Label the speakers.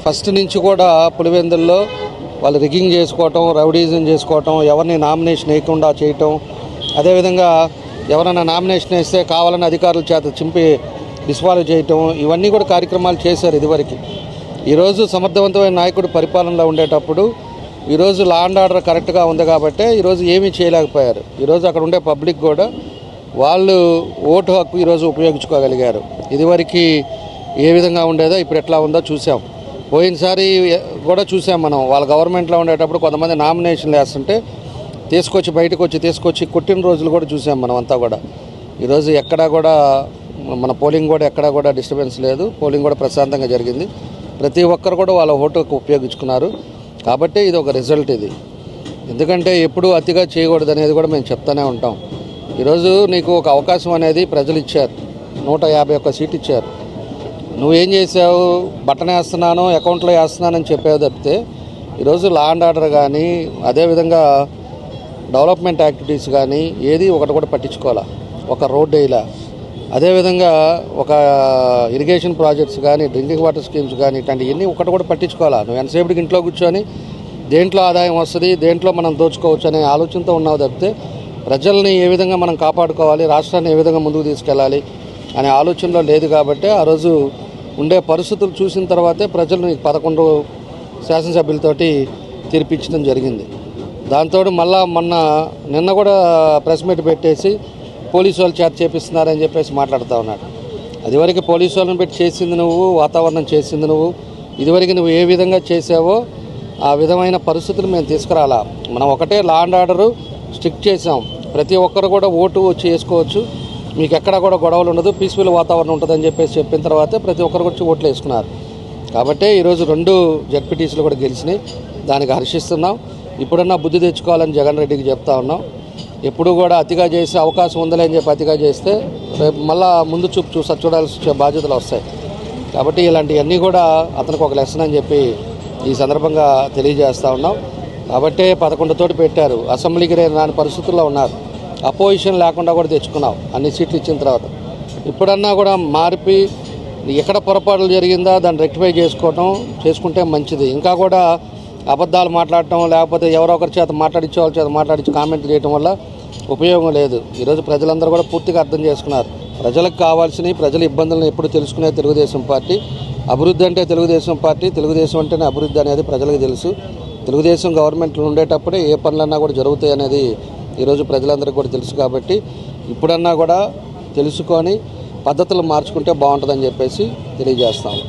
Speaker 1: First నుంచి కూడా పులివెందుల్లో వాళ్ళు రిగ్గింగ్ చేసుకోవటం, రౌడీజం చేసుకోవటం, ఎవరిని నామినేషన్ వేయకుండా చేయటం, అదేవిధంగా ఎవరైనా నామినేషన్ వేస్తే కావాలని అధికారుల చేత చింపి డిస్క్వాలిఫై చేయటం, ఇవన్నీ కూడా కార్యక్రమాలు చేశారు ఇదివరకు. ఈరోజు సమర్థవంతమైన నాయకుడు పరిపాలనలో ఉండేటప్పుడు ఈరోజు లా అండ్ ఆర్డర్ కరెక్ట్గా ఉంది కాబట్టి ఈరోజు ఏమీ చేయలేకపోయారు. ఈరోజు అక్కడ ఉండే పబ్లిక్ కూడా వాళ్ళు ఓటు హక్కు ఈరోజు ఉపయోగించుకోగలిగారు. ఇదివరకు ఏ విధంగా ఉండేదో ఇప్పుడు ఎట్లా ఉందో చూసాం. పోయినసారి కూడా చూసాం మనం. వాళ్ళ గవర్నమెంట్లో ఉండేటప్పుడు కొంతమంది నామినేషన్లు వేస్తుంటే తీసుకొచ్చి కొట్టిన రోజులు కూడా చూసాం మనం అంతా కూడా. ఈరోజు ఎక్కడా కూడా మన పోలింగ్ కూడా ఎక్కడా కూడా డిస్టర్బెన్స్ లేదు. పోలింగ్ కూడా ప్రశాంతంగా జరిగింది. ప్రతి ఒక్కరు కూడా వాళ్ళ ఓటుకు ఉపయోగించుకున్నారు. కాబట్టి ఇది ఒక రిజల్ట్. ఇది ఎందుకంటే ఎప్పుడూ అతిగా చేయకూడదు అనేది కూడా మేము చెప్తూనే ఉంటాం. ఈరోజు నీకు ఒక అవకాశం అనేది ప్రజలు ఇచ్చారు. 151 సీట్ ఇచ్చారు. నువ్వేం చేసావు? బటన్ వేస్తున్నాను, అకౌంట్లో వేస్తున్నానని చెప్పావు తప్పితే ఈరోజు లా అండ్ ఆర్డర్ కానీ అదేవిధంగా డెవలప్మెంట్ యాక్టివిటీస్ కానీ ఏది ఒకటి కూడా పట్టించుకోవాలా. ఒక రోడ్ వేయలా, అదేవిధంగా ఒక ఇరిగేషన్ ప్రాజెక్ట్స్ కానీ డ్రింకింగ్ వాటర్ స్కీమ్స్ కానీ ఇట్లాంటివన్నీ ఒకటి కూడా పట్టించుకోవాలా. నువ్వు ఎంతసేపటికి ఇంట్లో కూర్చొని దేంట్లో ఆదాయం వస్తుంది, దేంట్లో మనం దోచుకోవచ్చు అనే ఆలోచనతో ఉన్నావు తప్పితే ప్రజల్ని ఏ విధంగా మనం కాపాడుకోవాలి, రాష్ట్రాన్ని ఏ విధంగా ముందుకు తీసుకెళ్ళాలి అనే ఆలోచనలో లేదు. కాబట్టి ఆ రోజు ఉండే పరిస్థితులు చూసిన తర్వాతే ప్రజలు 11 శాసనసభ్యులతోటి తీర్పిచ్చడం జరిగింది. దాంతో మళ్ళా నిన్న కూడా ప్రెస్ మీట్ పెట్టేసి పోలీసు వాళ్ళు చేత చేపిస్తున్నారని చెప్పేసి మాట్లాడుతూ ఉన్నాడు. అదివరకు పోలీసు వాళ్ళని పెట్టి చేసింది నువ్వు, వాతావరణం చేసింది నువ్వు. ఇదివరకు నువ్వు ఏ విధంగా చేసావో ఆ విధమైన పరిస్థితులు మేము తీసుకురాలా. మనం ఒకటే లా అండ్ ఆర్డరు స్ట్రిక్ట్ చేసాం. ప్రతి ఒక్కరు కూడా ఓటు వచ్చి వేసుకోవచ్చు, మీకు ఎక్కడ కూడా గొడవలు ఉండదు, పీస్ఫుల్ వాతావరణం ఉంటుందని చెప్పేసి చెప్పిన తర్వాతే ప్రతి ఒక్కరు వచ్చి ఓట్లు వేసుకున్నారు. కాబట్టి ఈరోజు 2 జడ్పీటీసీలు కూడా గెలిచినాయి. దానికి హర్షిస్తున్నాం. ఇప్పుడన్నా బుద్ధి తెచ్చుకోవాలని జగన్ రెడ్డికి చెప్తా ఉన్నాం. ఎప్పుడు కూడా అతిగా చేసే అవకాశం ఉందలే అని చెప్పి అతిగా చేస్తే రేపు మళ్ళా ముందు చూడాల్సిన బాధ్యతలు వస్తాయి. కాబట్టి ఇలాంటివన్నీ కూడా అతనికి ఒక లెసన్ అని చెప్పి ఈ సందర్భంగా తెలియజేస్తూ ఉన్నాం. కాబట్టి 11 తోటి పెట్టారు. అసెంబ్లీకి రాని పరిస్థితుల్లో ఉన్నారు. అపోజిషన్ లేకుండా కూడా తెచ్చుకున్నాం అన్ని సీట్లు ఇచ్చిన తర్వాత. ఇప్పుడన్నా కూడా మార్పి ఎక్కడ పొరపాట్లు జరిగిందా దాన్ని రెక్టిఫై చేసుకుంటే మంచిది. ఇంకా కూడా అబద్ధాలు మాట్లాడటం, లేకపోతే ఎవరో ఒకరి చేత మాట్లాడించే వాళ్ళ చేత మాట్లాడించి కామెంట్ చేయడం వల్ల ఉపయోగం లేదు. ఈరోజు ప్రజలందరూ కూడా పూర్తిగా అర్థం చేసుకున్నారు. ప్రజలకు కావాల్సినవి, ప్రజల ఇబ్బందులను ఎప్పుడు తెలుసుకునే తెలుగుదేశం పార్టీ. అభివృద్ధి అంటే తెలుగుదేశం పార్టీ, తెలుగుదేశం అంటేనే అభివృద్ధి అనేది ప్రజలకు తెలుసు. తెలుగుదేశం గవర్నమెంట్లో ఉండేటప్పుడే ఏ పనులన్నా కూడా జరుగుతాయి అనేది ఈరోజు ప్రజలందరికీ కూడా తెలుసు. కాబట్టి ఇప్పుడన్నా కూడా తెలుసుకొని పద్ధతులు మార్చుకుంటే బాగుంటుందని చెప్పేసి తెలియజేస్తాము.